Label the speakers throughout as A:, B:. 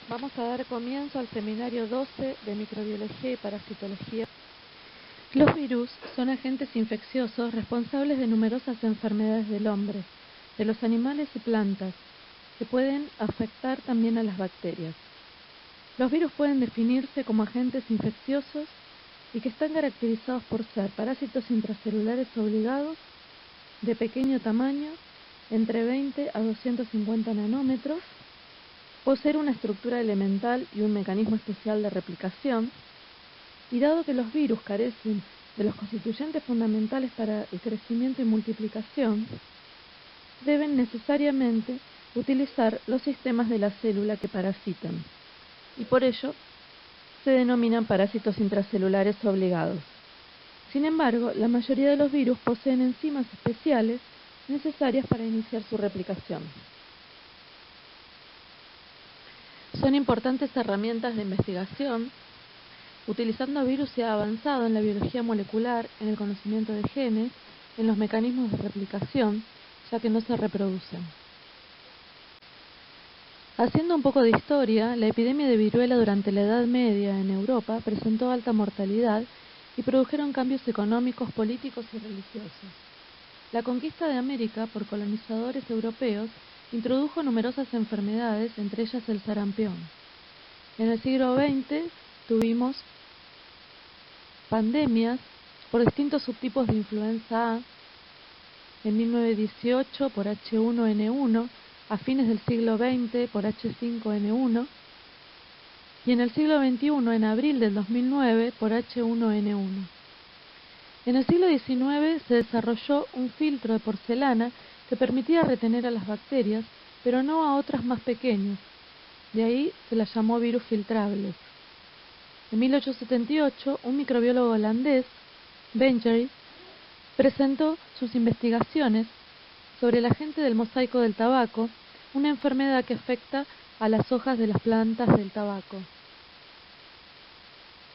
A: Vamos a dar comienzo al seminario 12 de microbiología y parasitología. Los virus son agentes infecciosos responsables de numerosas enfermedades del hombre, de los animales y plantas, que pueden afectar también a las bacterias. Los virus pueden definirse como agentes infecciosos y que están caracterizados por ser parásitos intracelulares obligados de pequeño tamaño, entre 20 a 250 nanómetros, poseer una estructura elemental y un mecanismo especial de replicación, y dado que los virus carecen de los constituyentes fundamentales para el crecimiento y multiplicación, deben necesariamente utilizar los sistemas de la célula que parasitan, y por ello se denominan parásitos intracelulares obligados. Sin embargo, la mayoría de los virus poseen enzimas especiales necesarias para iniciar su replicación. Son importantes herramientas de investigación. Utilizando virus se ha avanzado en la biología molecular, en el conocimiento de genes, en los mecanismos de replicación, ya que no se reproducen. Haciendo un poco de historia, la epidemia de viruela durante la Edad Media en Europa presentó alta mortalidad y produjeron cambios económicos, políticos y religiosos. La conquista de América por colonizadores europeos introdujo numerosas enfermedades, entre ellas el sarampión. En el siglo XX tuvimos pandemias por distintos subtipos de influenza A, en 1918 por H1N1, a fines del siglo XX por H5N1 y en el siglo XXI, en abril del 2009, por H1N1. En el siglo XIX se desarrolló un filtro de porcelana que permitía retener a las bacterias, pero no a otras más pequeñas. De ahí se las llamó virus filtrables. En 1878, un microbiólogo holandés, Bengery, presentó sus investigaciones sobre el agente del mosaico del tabaco, una enfermedad que afecta a las hojas de las plantas del tabaco.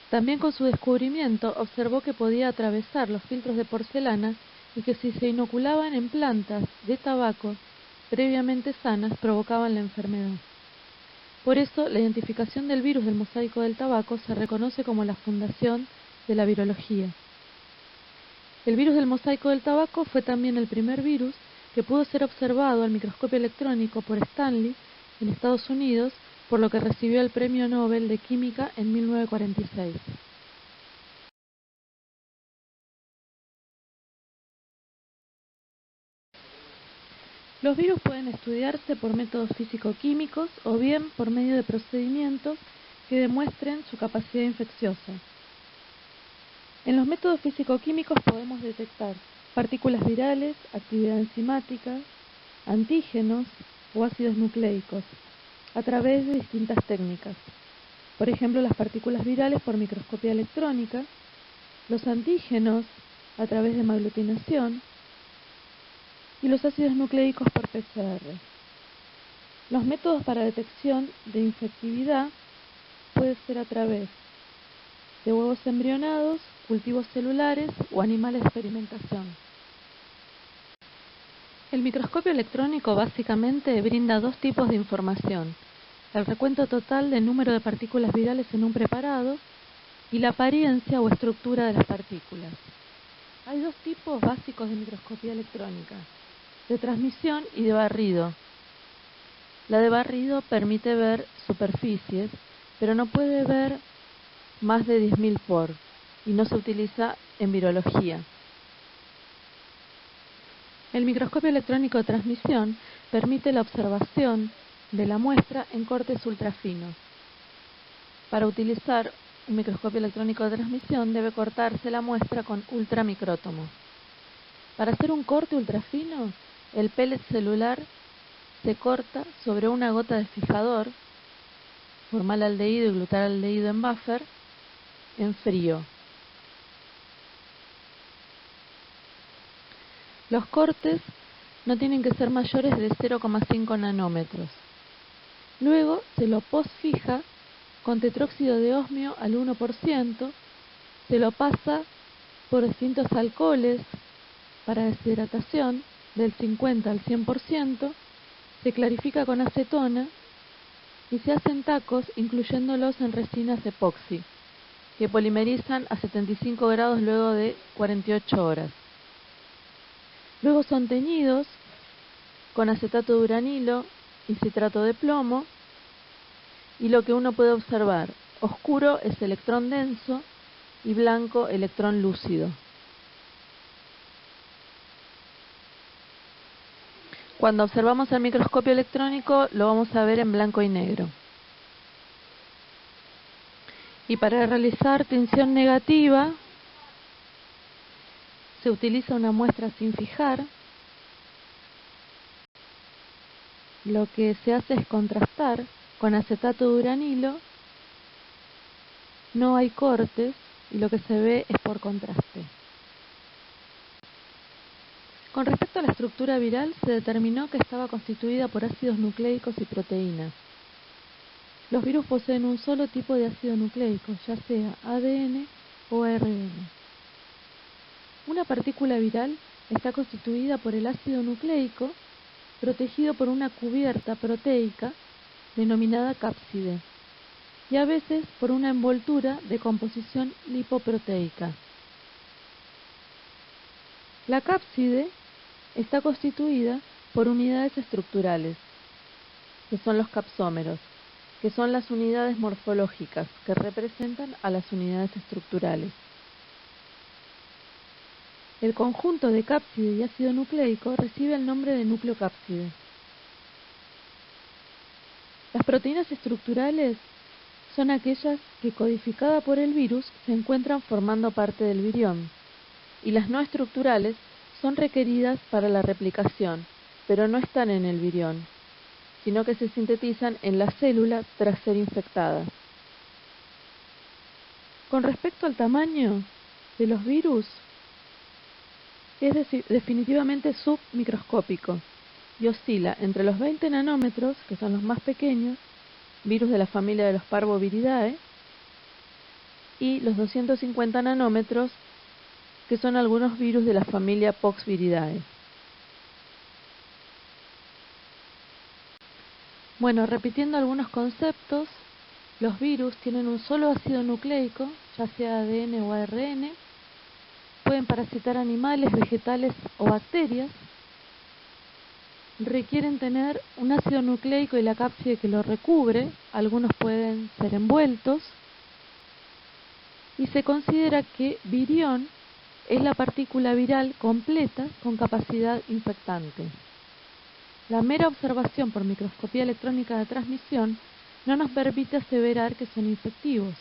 A: También con su descubrimiento observó que podía atravesar los filtros de porcelana y que si se inoculaban en plantas de tabaco previamente sanas provocaban la enfermedad. Por eso, la identificación del virus del mosaico del tabaco se reconoce como la fundación de la virología. El virus del mosaico del tabaco fue también el primer virus que pudo ser observado al microscopio electrónico por Stanley en Estados Unidos, por lo que recibió el Premio Nobel de Química en 1946. Los virus pueden estudiarse por métodos físico-químicos o bien por medio de procedimientos que demuestren su capacidad infecciosa. En los métodos físico-químicos podemos detectar partículas virales, actividad enzimática, antígenos o ácidos nucleicos a través de distintas técnicas. Por ejemplo, las partículas virales por microscopía electrónica, los antígenos a través de maglutinación y los ácidos nucleicos por PCR. Los métodos para detección de infectividad pueden ser a través de huevos embrionados, cultivos celulares o animales de experimentación. El microscopio electrónico básicamente brinda dos tipos de información: el recuento total del número de partículas virales en un preparado y la apariencia o estructura de las partículas. Hay dos tipos básicos de microscopía electrónica: de transmisión y de barrido. La de barrido permite ver superficies, pero no puede ver más de 10.000 por, y no se utiliza en virología. El microscopio electrónico de transmisión permite la observación de la muestra en cortes ultrafinos. Para utilizar un microscopio electrónico de transmisión debe cortarse la muestra con ultramicrótomo. Para hacer un corte ultrafino, el pellet celular se corta sobre una gota de fijador, formaldehído y glutaraldehído en buffer, en frío. Los cortes no tienen que ser mayores de 0,5 nanómetros. Luego se lo posfija con tetróxido de osmio al 1%, se lo pasa por distintos alcoholes para deshidratación del 50 al 100%, se clarifica con acetona y se hacen tacos incluyéndolos en resinas epoxi, que polimerizan a 75 grados luego de 48 horas. Luego son teñidos con acetato de uranilo y citrato de plomo, y lo que uno puede observar: oscuro es electrón denso y blanco electrón lúcido. Cuando observamos el microscopio electrónico lo vamos a ver en blanco y negro. Y para realizar tinción negativa se utiliza una muestra sin fijar. Lo que se hace es contrastar con acetato de uranilo, no hay cortes y lo que se ve es por contraste. Con respecto a la estructura viral, se determinó que estaba constituida por ácidos nucleicos y proteínas. Los virus poseen un solo tipo de ácido nucleico, ya sea ADN o ARN. Una partícula viral está constituida por el ácido nucleico, protegido por una cubierta proteica denominada cápside, y a veces por una envoltura de composición lipoproteica. La cápside está constituida por unidades estructurales, que son los capsómeros, que son las unidades morfológicas que representan a las unidades estructurales. El conjunto de cápside y ácido nucleico recibe el nombre de núcleo cápside. Las proteínas estructurales son aquellas que, codificadas por el virus, se encuentran formando parte del virión, y las no estructurales son requeridas para la replicación, pero no están en el virión, sino que se sintetizan en la célula tras ser infectada. Con respecto al tamaño de los virus, es definitivamente submicroscópico y oscila entre los 20 nanómetros, que son los más pequeños, virus de la familia de los Parvoviridae, y los 250 nanómetros, que son algunos virus de la familia Poxviridae. Bueno, repitiendo algunos conceptos, los virus tienen un solo ácido nucleico, ya sea ADN o ARN, pueden parasitar animales, vegetales o bacterias, requieren tener un ácido nucleico y la cápside que lo recubre, algunos pueden ser envueltos, y se considera que virión es la partícula viral completa con capacidad infectante. La mera observación por microscopía electrónica de transmisión no nos permite aseverar que son infectivos.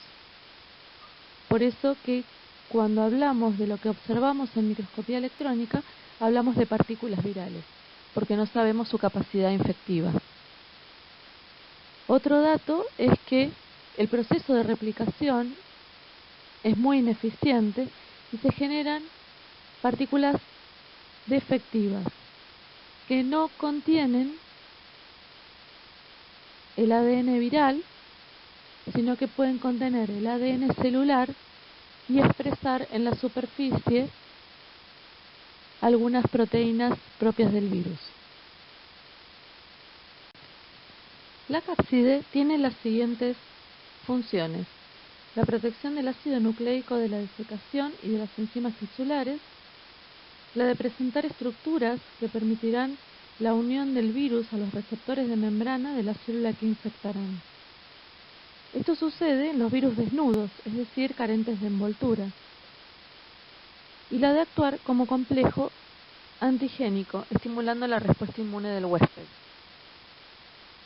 A: Por eso que cuando hablamos de lo que observamos en microscopía electrónica, hablamos de partículas virales, porque no sabemos su capacidad infectiva. Otro dato es que el proceso de replicación es muy ineficiente y se generan partículas defectivas que no contienen el ADN viral, sino que pueden contener el ADN celular y expresar en la superficie algunas proteínas propias del virus. La cápside tiene las siguientes funciones: la protección del ácido nucleico de la desecación y de las enzimas tissulares, la de presentar estructuras que permitirán la unión del virus a los receptores de membrana de la célula que infectarán. Esto sucede en los virus desnudos, es decir, carentes de envoltura, y la de actuar como complejo antigénico, estimulando la respuesta inmune del huésped.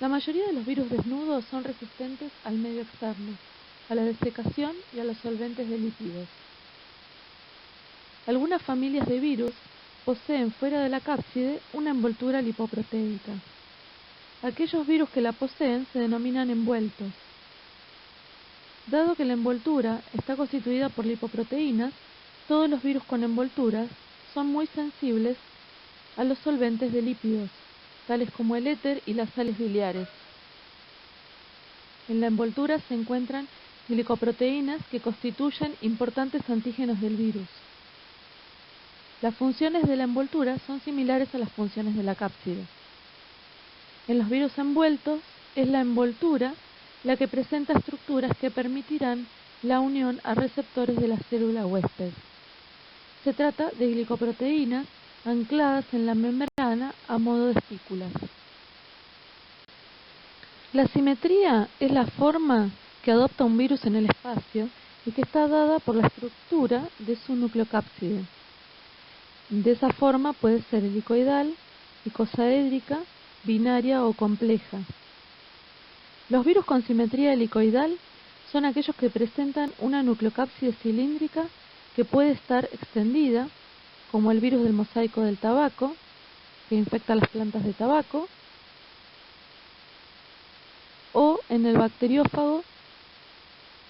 A: La mayoría de los virus desnudos son resistentes al medio externo, a la desecación y a los solventes de lípidos. Algunas familias de virus poseen fuera de la cápside una envoltura lipoproteica. Aquellos virus que la poseen se denominan envueltos. Dado que la envoltura está constituida por lipoproteínas, todos los virus con envolturas son muy sensibles a los solventes de lípidos, tales como el éter y las sales biliares. En la envoltura se encuentran glicoproteínas que constituyen importantes antígenos del virus. Las funciones de la envoltura son similares a las funciones de la cápside. En los virus envueltos es la envoltura la que presenta estructuras que permitirán la unión a receptores de la célula huésped. Se trata de glicoproteínas ancladas en la membrana a modo de espículas. La simetría es la forma que adopta un virus en el espacio y que está dada por la estructura de su nucleocápside. De esa forma puede ser helicoidal, icosaédrica, binaria o compleja. Los virus con simetría helicoidal son aquellos que presentan una nucleocápside cilíndrica que puede estar extendida, como el virus del mosaico del tabaco, que infecta las plantas de tabaco, o en el bacteriófago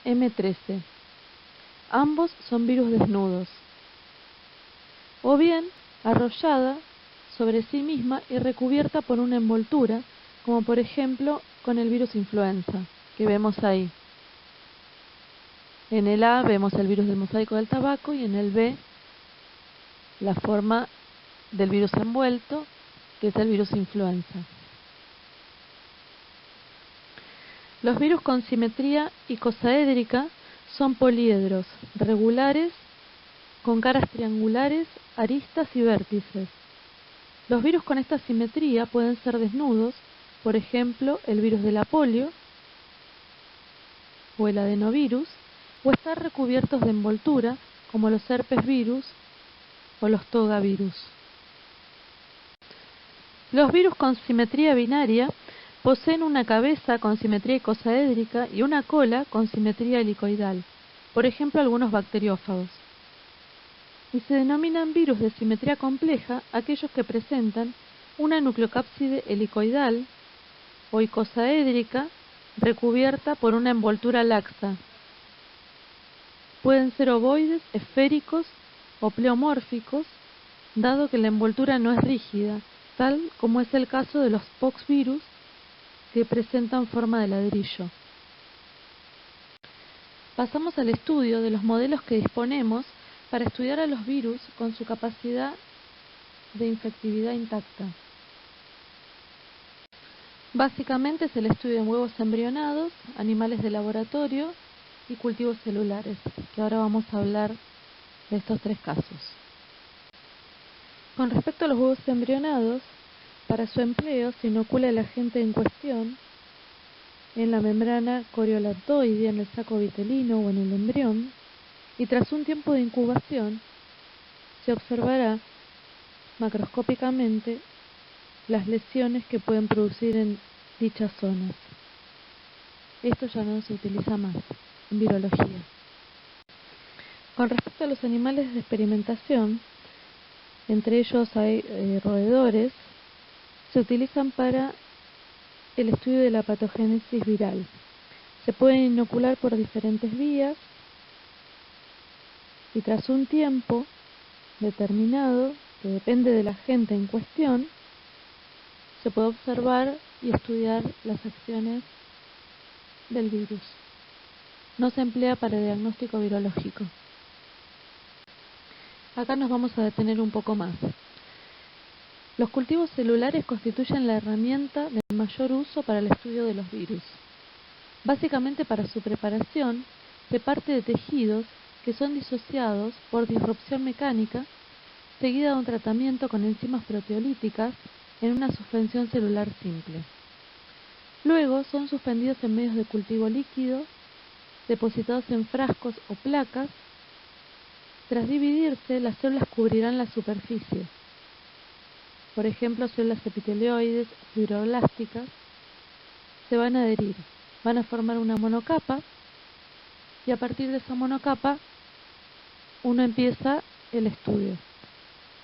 A: M13. Ambos son virus desnudos. O bien arrollada sobre sí misma y recubierta por una envoltura, como por ejemplo con el virus influenza, que vemos ahí. En el A vemos el virus del mosaico del tabaco y en el B la forma del virus envuelto, que es el virus influenza. Los virus con simetría icosaédrica son poliedros, regulares, con caras triangulares, aristas y vértices. Los virus con esta simetría pueden ser desnudos, por ejemplo, el virus de la polio o el adenovirus, o estar recubiertos de envoltura, como los herpes virus o los togavirus. Los virus con simetría binaria poseen una cabeza con simetría icosaédrica y una cola con simetría helicoidal, por ejemplo algunos bacteriófagos. Y se denominan virus de simetría compleja aquellos que presentan una nucleocápside helicoidal o icosaédrica recubierta por una envoltura laxa. Pueden ser ovoides, esféricos o pleomórficos, dado que la envoltura no es rígida, tal como es el caso de los poxvirus, que presentan forma de ladrillo. Pasamos al estudio de los modelos que disponemos para estudiar a los virus con su capacidad de infectividad intacta. Básicamente es el estudio en huevos embrionados, animales de laboratorio y cultivos celulares, que ahora vamos a hablar de estos tres casos. Con respecto a los huevos embrionados, para su empleo se inocula el agente en cuestión en la membrana coriolactoidea, en el saco vitelino o en el embrión, y tras un tiempo de incubación se observará macroscópicamente las lesiones que pueden producir en dichas zonas. Esto ya no se utiliza más en virología. Con respecto a los animales de experimentación, entre ellos hay roedores, se utilizan para el estudio de la patogénesis viral. Se pueden inocular por diferentes vías y tras un tiempo determinado, que depende del agente en cuestión, se puede observar y estudiar las acciones del virus. No se emplea para diagnóstico virológico. Acá nos vamos a detener un poco más. Los cultivos celulares constituyen la herramienta de mayor uso para el estudio de los virus. Básicamente, para su preparación se parte de tejidos que son disociados por disrupción mecánica, seguida de un tratamiento con enzimas proteolíticas en una suspensión celular simple. Luego son suspendidos en medios de cultivo líquido, depositados en frascos o placas. Tras dividirse, las células cubrirán la superficie. Por ejemplo, células epitelioides, fibroblásticas, se van a adherir, van a formar una monocapa y a partir de esa monocapa uno empieza el estudio.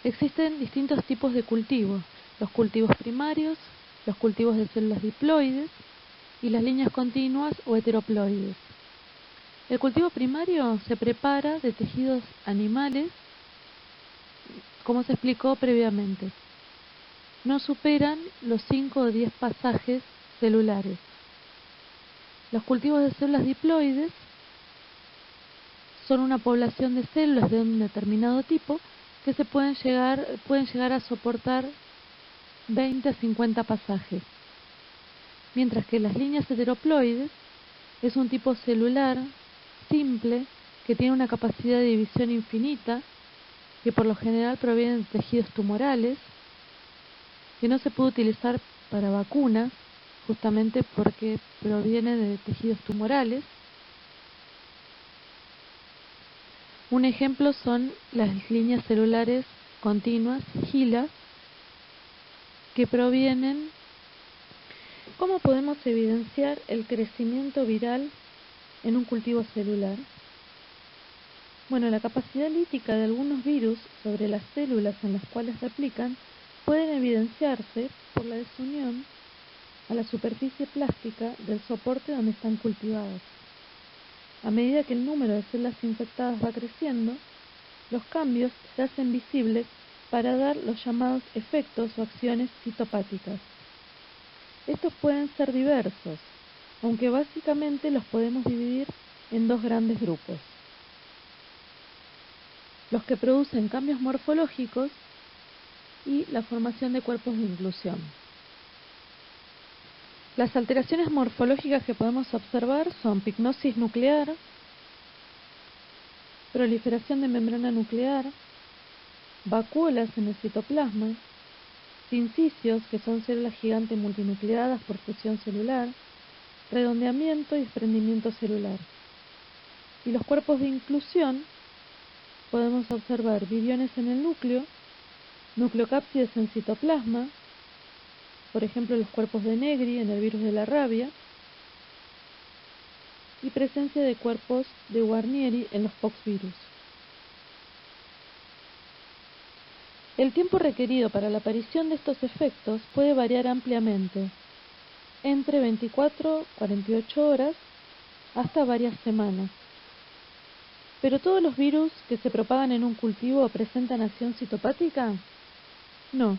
A: Existen distintos tipos de cultivos, los cultivos primarios, los cultivos de células diploides y las líneas continuas o heteroploides. El cultivo primario se prepara de tejidos animales, como se explicó previamente. No superan los 5 o 10 pasajes celulares. Los cultivos de células diploides son una población de células de un determinado tipo que pueden llegar a soportar 20 a 50 pasajes. mientras que las líneas heteroploides es un tipo celular simple que tiene una capacidad de división infinita, que por lo general proviene de tejidos tumorales, que no se puede utilizar para vacunas, justamente porque proviene de tejidos tumorales. Un ejemplo son las líneas celulares continuas, HeLa, que provienen. ¿Cómo podemos evidenciar el crecimiento viral en un cultivo celular? Bueno, la capacidad lítica de algunos virus sobre las células en las cuales replican pueden evidenciarse por la desunión a la superficie plástica del soporte donde están cultivados. A medida que el número de células infectadas va creciendo, los cambios se hacen visibles para dar los llamados efectos o acciones citopáticas. Estos pueden ser diversos, aunque básicamente los podemos dividir en dos grandes grupos: los que producen cambios morfológicos y la formación de cuerpos de inclusión. Las alteraciones morfológicas que podemos observar son pignosis nuclear, proliferación de membrana nuclear, vacuolas en el citoplasma, sincicios, que son células gigantes multinucleadas por fusión celular, redondeamiento y desprendimiento celular. Y los cuerpos de inclusión podemos observar viriones en el núcleo, nucleocápsides en citoplasma, por ejemplo los cuerpos de Negri en el virus de la rabia, y presencia de cuerpos de Guarnieri en los poxvirus. El tiempo requerido para la aparición de estos efectos puede variar ampliamente, entre 24 y 48 horas hasta varias semanas. ¿Pero todos los virus que se propagan en un cultivo presentan acción citopática? No.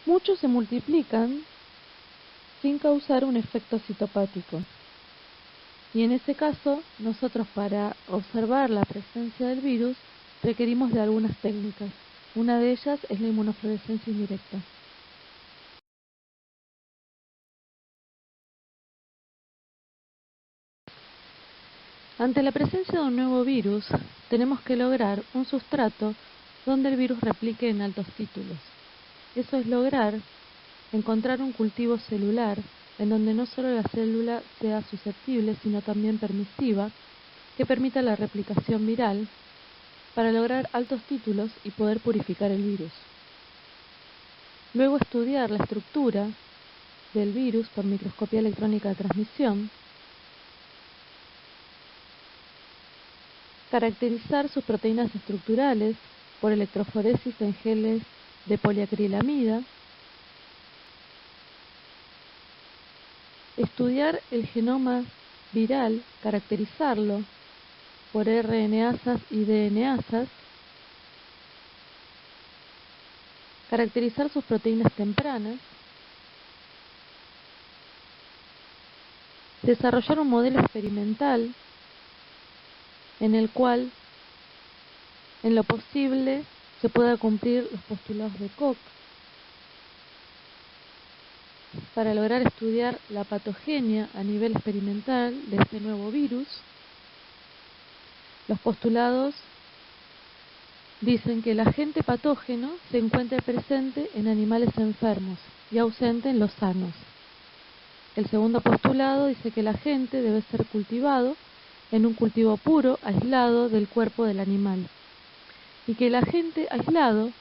A: Muchos se multiplican sin causar un efecto citopático. Y en ese caso, nosotros para observar la presencia del virus requerimos de algunas técnicas. Una de ellas es la inmunofluorescencia indirecta. Ante la presencia de un nuevo virus, tenemos que lograr un sustrato donde el virus replique en altos títulos. Eso es lograr encontrar un cultivo celular en donde no solo la célula sea susceptible, sino también permisiva, que permita la replicación viral, para lograr altos títulos y poder purificar el virus. Luego estudiar la estructura del virus por microscopía electrónica de transmisión, caracterizar sus proteínas estructurales por electroforesis en geles de poliacrilamida, estudiar el genoma viral, caracterizarlo por RNasas y DNasas, caracterizar sus proteínas tempranas, desarrollar un modelo experimental en el cual, en lo posible, se pueda cumplir los postulados de Koch para lograr estudiar la patogenia a nivel experimental de este nuevo virus. Los postulados dicen que el agente patógeno se encuentra presente en animales enfermos y ausente en los sanos. El segundo postulado dice que el agente debe ser cultivado en un cultivo puro, aislado del cuerpo del animal, y que el agente aislado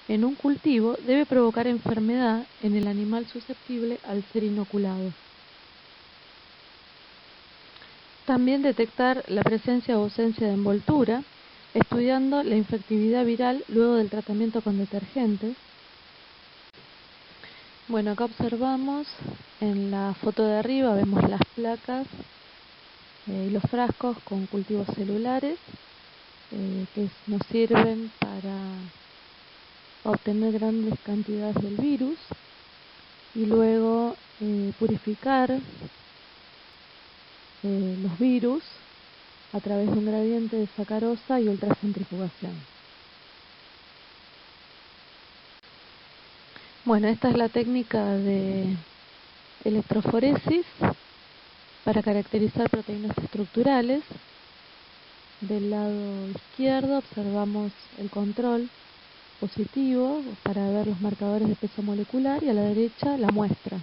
A: en un cultivo debe provocar enfermedad en el animal susceptible al ser inoculado. También detectar la presencia o ausencia de envoltura, estudiando la infectividad viral luego del tratamiento con detergentes. Bueno, acá observamos en la foto de arriba, vemos las placas y los frascos con cultivos celulares que nos sirven para obtener grandes cantidades del virus y luego purificar los virus a través de un gradiente de sacarosa y ultracentrifugación. Bueno, esta es la técnica de electroforesis para caracterizar proteínas estructurales. Del lado izquierdo observamos el control positivo para ver los marcadores de peso molecular y a la derecha la muestra.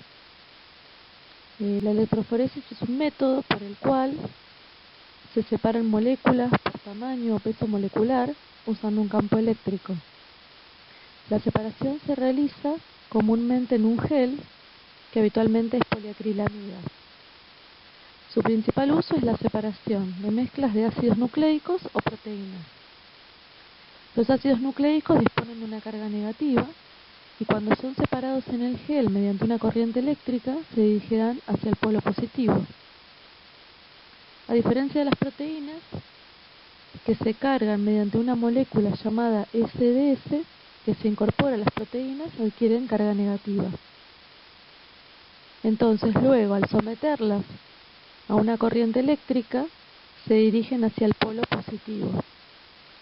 A: La electroforesis es un método por el cual se separan moléculas por tamaño o peso molecular usando un campo eléctrico. La separación se realiza comúnmente en un gel que habitualmente es poliacrilamida. Su principal uso es la separación de mezclas de ácidos nucleicos o proteínas. Los ácidos nucleicos disponen de una carga negativa y cuando son separados en el gel mediante una corriente eléctrica se dirigirán hacia el polo positivo. A diferencia de las proteínas, que se cargan mediante una molécula llamada SDS, que se incorpora a las proteínas, adquieren carga negativa. Entonces, luego, al someterlas a una corriente eléctrica, se dirigen hacia el polo positivo.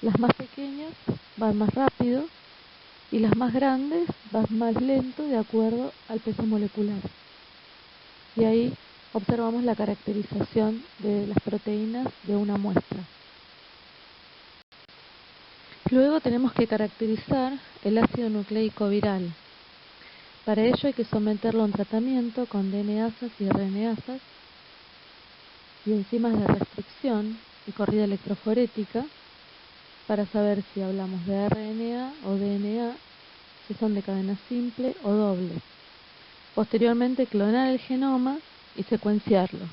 A: Las más pequeñas van más rápido y las más grandes van más lento de acuerdo al peso molecular. Y ahí observamos la caracterización de las proteínas de una muestra. Luego tenemos que caracterizar el ácido nucleico viral. Para ello hay que someterlo a un tratamiento con DNasas y RNasas y enzimas de restricción y corrida electroforética para saber si hablamos de RNA o DNA, si son de cadena simple o doble. Posteriormente clonar el genoma y secuenciarlo.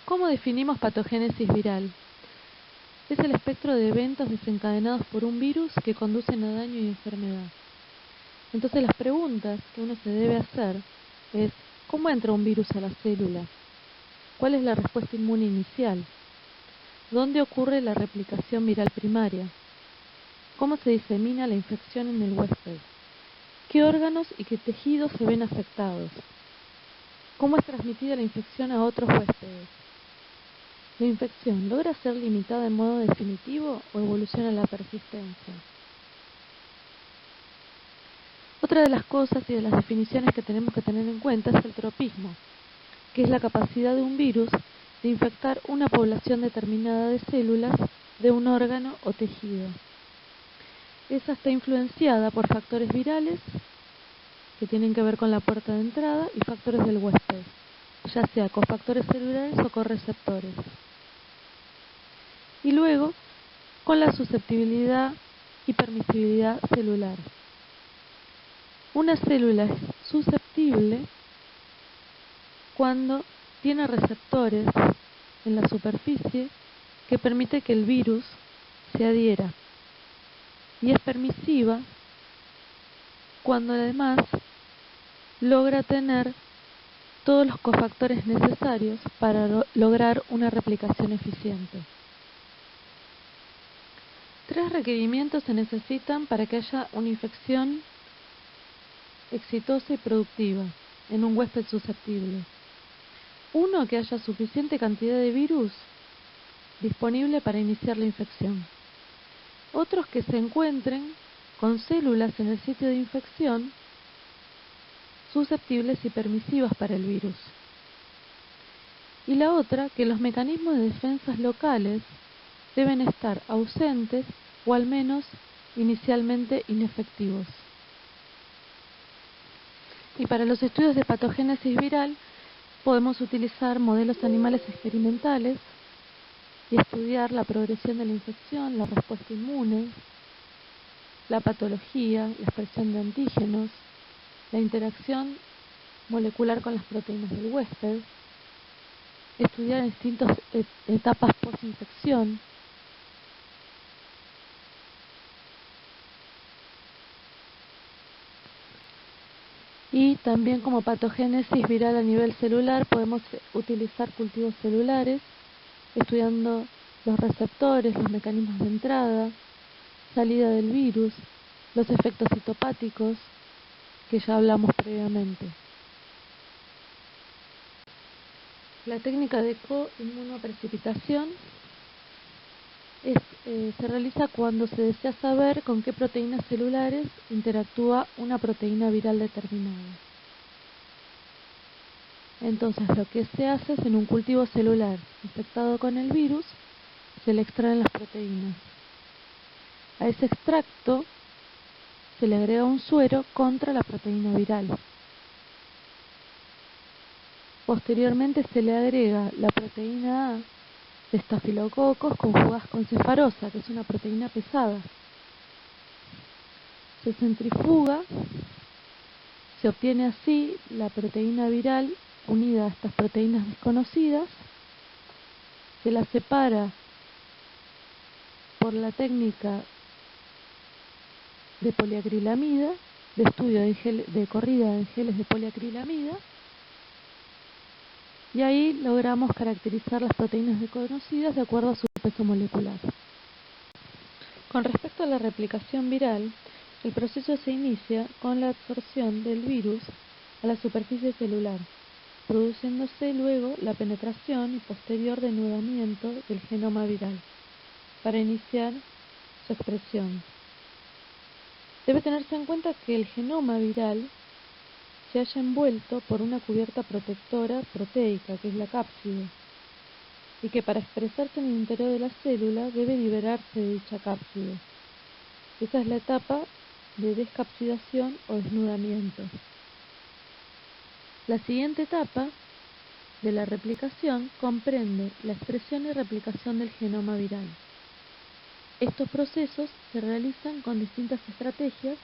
A: ¿Cómo definimos patogénesis viral? Es el espectro de eventos desencadenados por un virus que conducen a daño y enfermedad. Entonces las preguntas que uno se debe hacer es: ¿cómo entra un virus a la célula? ¿Cuál es la respuesta inmune inicial? ¿Dónde ocurre la replicación viral primaria? ¿Cómo se disemina la infección en el huésped? ¿Qué órganos y qué tejidos se ven afectados? ¿Cómo es transmitida la infección a otros huéspedes? ¿La infección logra ser limitada en modo definitivo o evoluciona la persistencia? Otra de las cosas y de las definiciones que tenemos que tener en cuenta es el tropismo, que es la capacidad de un virus de infectar una población determinada de células de un órgano o tejido. Esa está influenciada por factores virales que tienen que ver con la puerta de entrada y factores del huésped, ya sea cofactores celulares o correceptores. Y luego, con la susceptibilidad y permisibilidad celular. Una célula es susceptible cuando tiene receptores en la superficie que permite que el virus se adhiera. Y es permisiva cuando además logra tener todos los cofactores necesarios para lograr una replicación eficiente. 3 requerimientos se necesitan para que haya una infección exitosa y productiva en un huésped susceptible. 1, que haya suficiente cantidad de virus disponible para iniciar la infección. Otros, que se encuentren con células en el sitio de infección susceptibles y permisivas para el virus. Y la otra, que los mecanismos de defensas locales deben estar ausentes o al menos inicialmente inefectivos. Y para los estudios de patogénesis viral podemos utilizar modelos animales experimentales y estudiar la progresión de la infección, la respuesta inmune, la patología, la expresión de antígenos, la interacción molecular con las proteínas del huésped, estudiar distintas etapas post-infección, y también como patogénesis viral a nivel celular podemos utilizar cultivos celulares, estudiando los receptores, los mecanismos de entrada, salida del virus, los efectos citopáticos que ya hablamos previamente. La técnica de coinmunoprecipitación Se realiza cuando se desea saber con qué proteínas celulares interactúa una proteína viral determinada. Entonces, lo que se hace es, en un cultivo celular infectado con el virus, se le extraen las proteínas. A ese extracto se le agrega un suero contra la proteína viral. Posteriormente se le agrega la proteína A de estafilococos conjugadas con cefarosa, que es una proteína pesada. Se centrifuga, se obtiene así la proteína viral unida a estas proteínas desconocidas, se la separa por la técnica de poliacrilamida, de estudio de corrida en geles de poliacrilamida, y ahí logramos caracterizar las proteínas desconocidas de acuerdo a su peso molecular. Con respecto a la replicación viral, el proceso se inicia con la absorción del virus a la superficie celular, produciéndose luego la penetración y posterior denudamiento del genoma viral para iniciar su expresión. Debe tenerse en cuenta que el genoma viral se halla envuelto por una cubierta protectora proteica, que es la cápside, y que para expresarse en el interior de la célula debe liberarse de dicha cápside. Esa es la etapa de descapsidación o desnudamiento. La siguiente etapa de la replicación comprende la expresión y replicación del genoma viral. Estos procesos se realizan con distintas estrategias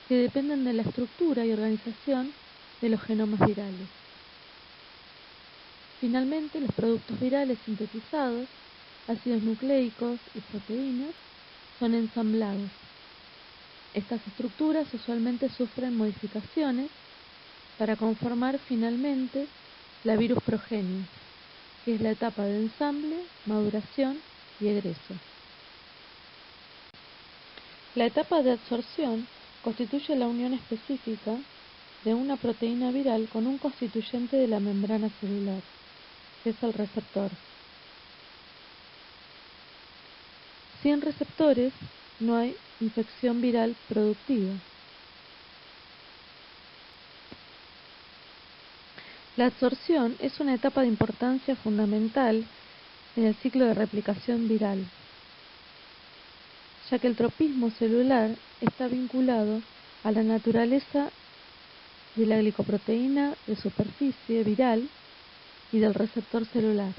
A: que dependen de la estructura y organización de los genomas virales. Finalmente, los productos virales sintetizados, ácidos nucleicos y proteínas, son ensamblados. Estas estructuras usualmente sufren modificaciones para conformar finalmente la virus progenie, que es la etapa de ensamble, maduración y egreso. La etapa de adsorción constituye la unión específica de una proteína viral con un constituyente de la membrana celular, que es el receptor. Sin receptores no hay infección viral productiva. La adsorción es una etapa de importancia fundamental en el ciclo de replicación viral, ya que el tropismo celular está vinculado a la naturaleza de la glicoproteína de superficie viral y del receptor celular.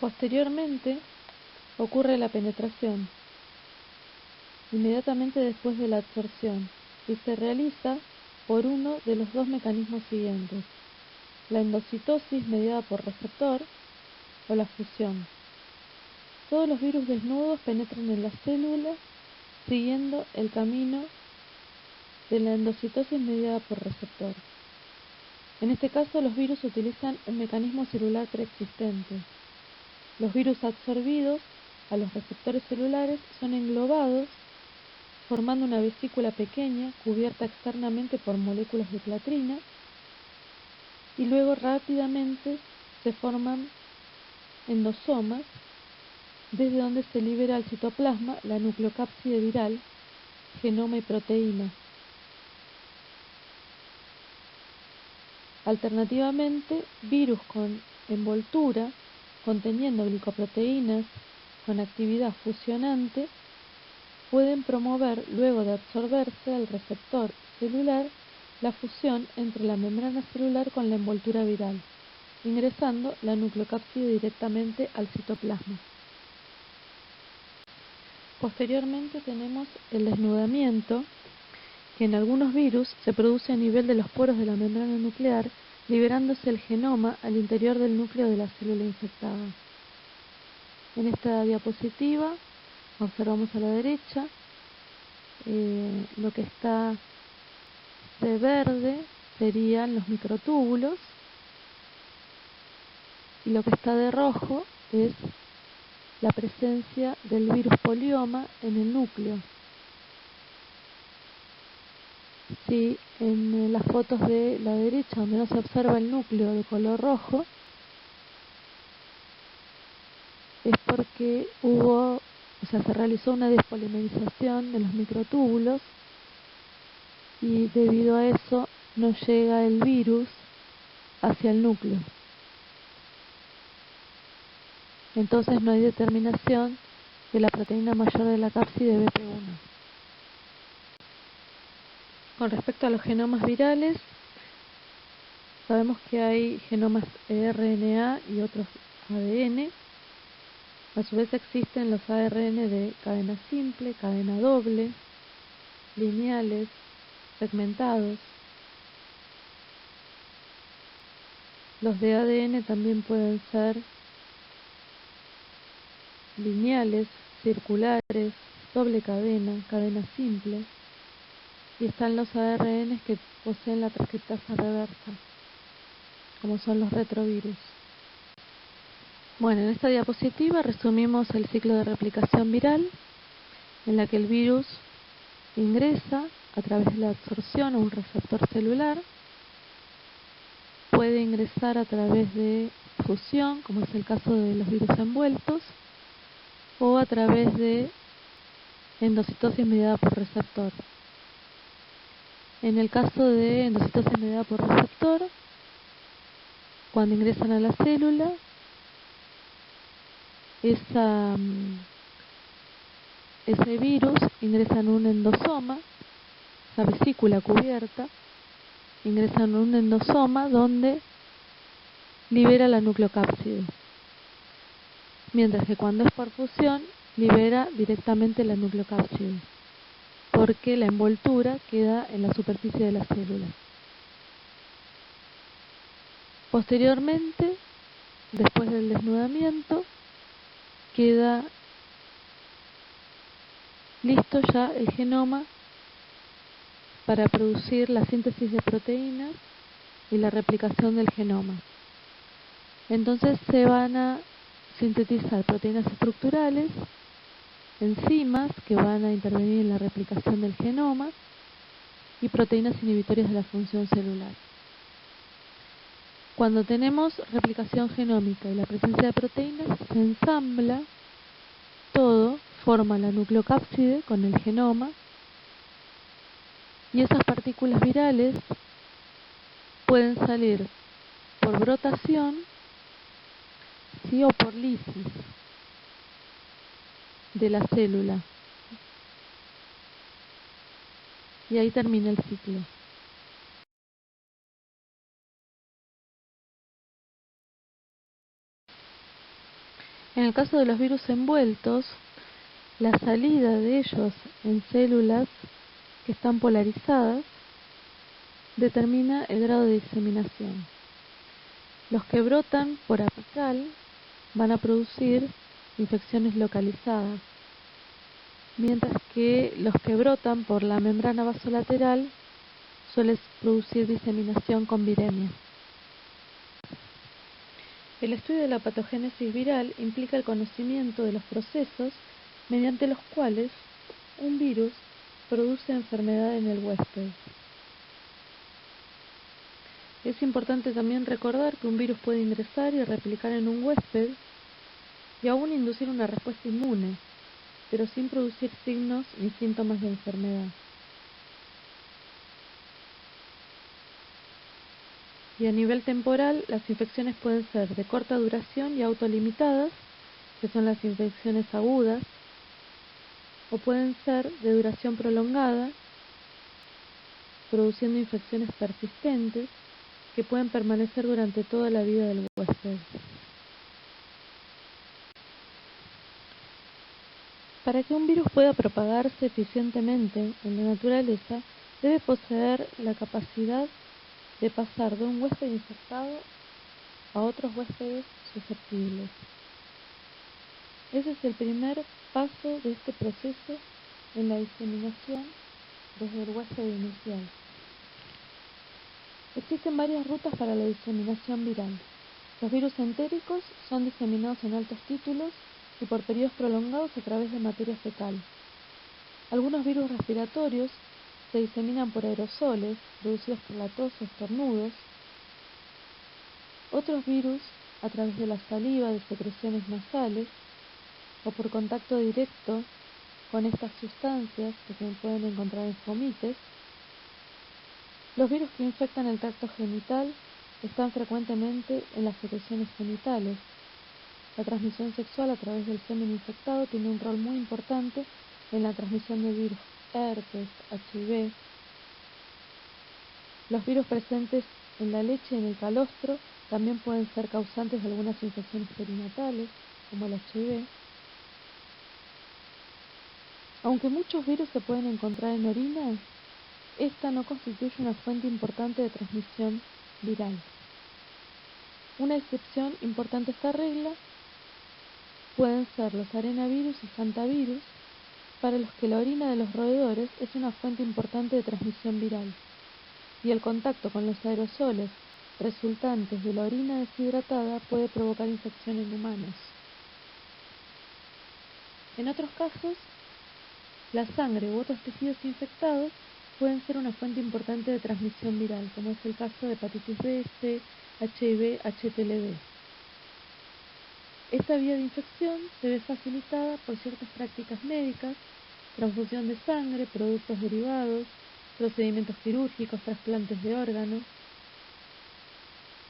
A: Posteriormente ocurre la penetración, inmediatamente después de la absorción, y se realiza por uno de los dos mecanismos siguientes: la endocitosis mediada por receptor o la fusión. Todos los virus desnudos penetran en la célula siguiendo el camino de la endocitosis mediada por receptor. En este caso, los virus utilizan un mecanismo celular preexistente. Los virus absorbidos a los receptores celulares son englobados formando una vesícula pequeña cubierta externamente por moléculas de clatrina, y luego rápidamente se forman endosomas desde donde se libera al citoplasma la nucleocápside viral, genoma y proteína. Alternativamente, virus con envoltura conteniendo glicoproteínas con actividad fusionante pueden promover, luego de absorberse al receptor celular, la fusión entre la membrana celular con la envoltura viral, ingresando la nucleocápside directamente al citoplasma. Posteriormente tenemos el desnudamiento, que en algunos virus se produce a nivel de los poros de la membrana nuclear, liberándose el genoma al interior del núcleo de la célula infectada. En esta diapositiva observamos a la derecha lo que está de verde serían los microtúbulos, y lo que está de rojo es la presencia del virus polioma en el núcleo. Si en las fotos de la derecha, donde no se observa el núcleo de color rojo, es porque se realizó una despolimerización de los microtúbulos y debido a eso no llega el virus hacia el núcleo. Entonces no hay determinación de la proteína mayor de la cápside BP1. Con respecto a los genomas virales, sabemos que hay genomas RNA y otros ADN. A su vez existen los ARN de cadena simple, cadena doble, lineales, segmentados. Los de ADN también pueden ser lineales, circulares, doble cadena, cadena simple. Y están los ARN que poseen la transcriptasa reversa, como son los retrovirus. Bueno, en esta diapositiva resumimos el ciclo de replicación viral, en la que el virus ingresa a través de la absorción a un receptor celular, puede ingresar a través de fusión, como es el caso de los virus envueltos, o a través de endocitosis mediada por receptor. En el caso de endocitosis mediada por receptor, cuando ingresan a la célula, ese virus ingresa en un endosoma, esa vesícula cubierta, ingresa en un endosoma donde libera la nucleocápside. Mientras que cuando es por fusión, libera directamente la nucleocápside, porque la envoltura queda en la superficie de la célula. Posteriormente, después del desnudamiento, queda listo ya el genoma para producir la síntesis de proteínas y la replicación del genoma. Entonces se van a sintetizar proteínas estructurales, enzimas que van a intervenir en la replicación del genoma y proteínas inhibitorias de la función celular. Cuando tenemos replicación genómica y la presencia de proteínas, se ensambla todo, forma la nucleocápside con el genoma, y esas partículas virales pueden salir por brotación, ¿sí?, o por lisis de la célula. Y ahí termina el ciclo. En el caso de los virus envueltos, la salida de ellos en células que están polarizadas determina el grado de diseminación. Los que brotan por apical van a producir infecciones localizadas, mientras que los que brotan por la membrana vasolateral suelen producir diseminación con viremia. El estudio de la patogénesis viral implica el conocimiento de los procesos mediante los cuales un virus produce enfermedad en el huésped. Es importante también recordar que un virus puede ingresar y replicar en un huésped y aún inducir una respuesta inmune, pero sin producir signos ni síntomas de enfermedad. Y a nivel temporal, las infecciones pueden ser de corta duración y autolimitadas, que son las infecciones agudas, o pueden ser de duración prolongada, produciendo infecciones persistentes que pueden permanecer durante toda la vida del huésped. Para que un virus pueda propagarse eficientemente en la naturaleza, debe poseer la capacidad de pasar de un huésped infectado a otros huéspedes susceptibles. Ese es el primer paso de este proceso en la diseminación desde el huésped inicial. Existen varias rutas para la diseminación viral. Los virus entéricos son diseminados en altos títulos y por periodos prolongados a través de materia fecal. Algunos virus respiratorios se diseminan por aerosoles producidos por la tos o estornudos. Otros virus a través de la saliva, de secreciones nasales, o por contacto directo con estas sustancias que se pueden encontrar en fomites. Los virus que infectan el tracto genital están frecuentemente en las secreciones genitales. La transmisión sexual a través del semen infectado tiene un rol muy importante en la transmisión de virus, herpes, HIV. Los virus presentes en la leche y en el calostro también pueden ser causantes de algunas infecciones perinatales, como el HIV. Aunque muchos virus se pueden encontrar en orina, esta no constituye una fuente importante de transmisión viral. Una excepción importante a esta regla pueden ser los arenavirus y hantavirus, para los que la orina de los roedores es una fuente importante de transmisión viral, y el contacto con los aerosoles resultantes de la orina deshidratada puede provocar infección en humanos. En otros casos, la sangre u otros tejidos infectados pueden ser una fuente importante de transmisión viral, como es el caso de hepatitis B, C, HIV, HPLV. Esta vía de infección se ve facilitada por ciertas prácticas médicas, transfusión de sangre, productos derivados, procedimientos quirúrgicos, trasplantes de órganos,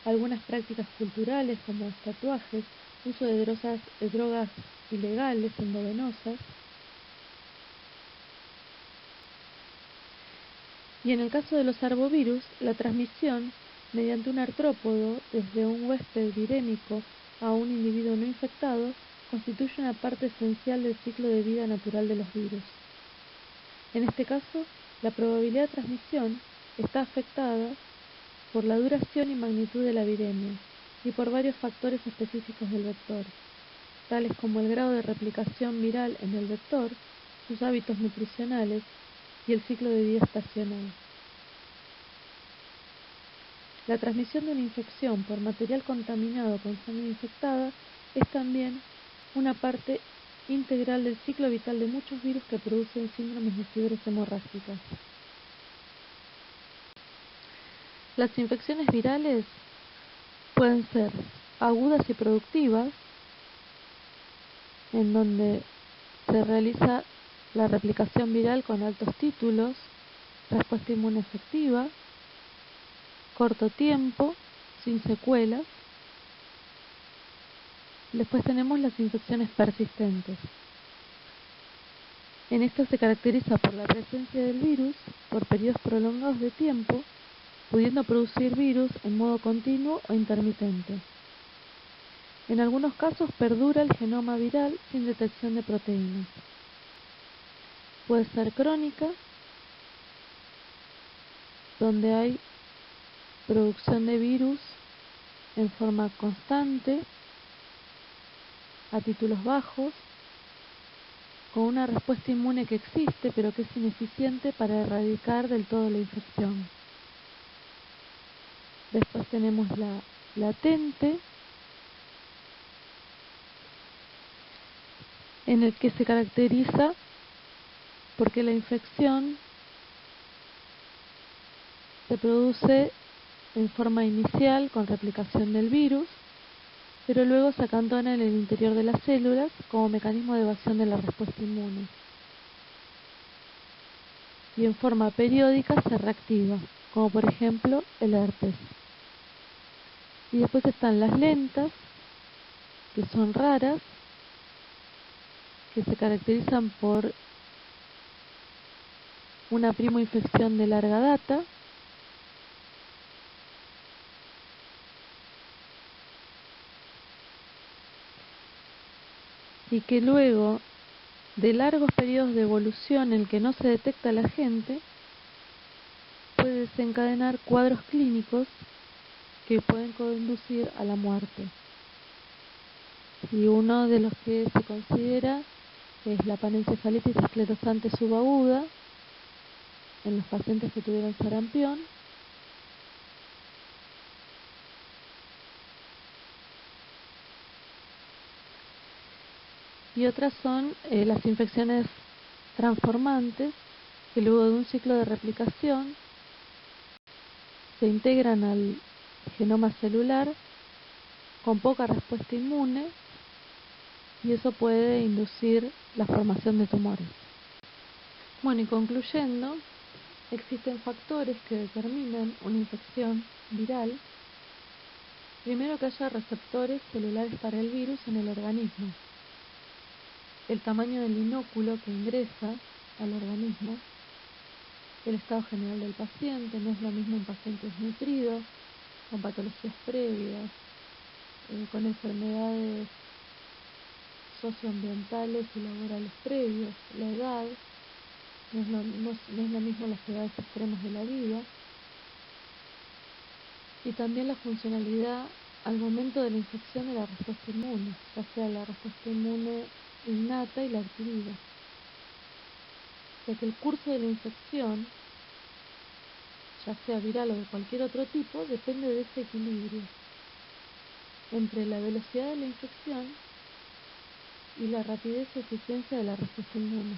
A: algunas prácticas culturales como tatuajes, uso de drogas ilegales endovenosas. Y en el caso de los arbovirus, la transmisión mediante un artrópodo desde un huésped virémico a un individuo no infectado constituye una parte esencial del ciclo de vida natural de los virus. En este caso, la probabilidad de transmisión está afectada por la duración y magnitud de la viremia y por varios factores específicos del vector, tales como el grado de replicación viral en el vector, sus hábitos nutricionales y el ciclo de vida estacional. La transmisión de una infección por material contaminado con sangre infectada es también una parte integral del ciclo vital de muchos virus que producen síndromes de fiebres hemorrágicas. Las infecciones virales pueden ser agudas y productivas, en donde se realiza la replicación viral con altos títulos, respuesta inmune efectiva, corto tiempo, sin secuelas. Después tenemos las infecciones persistentes. En esta se caracteriza por la presencia del virus por periodos prolongados de tiempo, pudiendo producir virus en modo continuo o intermitente. En algunos casos perdura el genoma viral sin detección de proteínas. Puede ser crónica, donde hay producción de virus en forma constante, a títulos bajos, con una respuesta inmune que existe pero que es ineficiente para erradicar del todo la infección. Después tenemos la latente, en el que se caracteriza porque la infección se produce en forma inicial con replicación del virus, pero luego se acantona en el interior de las células como mecanismo de evasión de la respuesta inmune. Y en forma periódica se reactiva, como por ejemplo el herpes. Y después están las lentas, que son raras, que se caracterizan por una primoinfección de larga data, y que luego de largos periodos de evolución en el que no se detecta el agente, puede desencadenar cuadros clínicos que pueden conducir a la muerte. Y uno de los que se considera es la panencefalitis esclerosante subaguda en los pacientes que tuvieron sarampión, y otras son las infecciones transformantes, que luego de un ciclo de replicación se integran al genoma celular con poca respuesta inmune y eso puede inducir la formación de tumores. Bueno, y concluyendo, existen factores que determinan una infección viral. Primero, que haya receptores celulares para el virus en el organismo. El tamaño del inóculo que ingresa al organismo. El estado general del paciente. No es lo mismo un paciente desnutrido, con patologías previas, con enfermedades socioambientales y laborales previos, la edad. No es lo mismo las edades extremas de la vida. Y también la funcionalidad al momento de la infección de la respuesta inmune, ya sea la respuesta inmune innata y la adquirida. O sea que el curso de la infección, ya sea viral o de cualquier otro tipo, depende de ese equilibrio entre la velocidad de la infección y la rapidez y eficiencia de la respuesta inmune.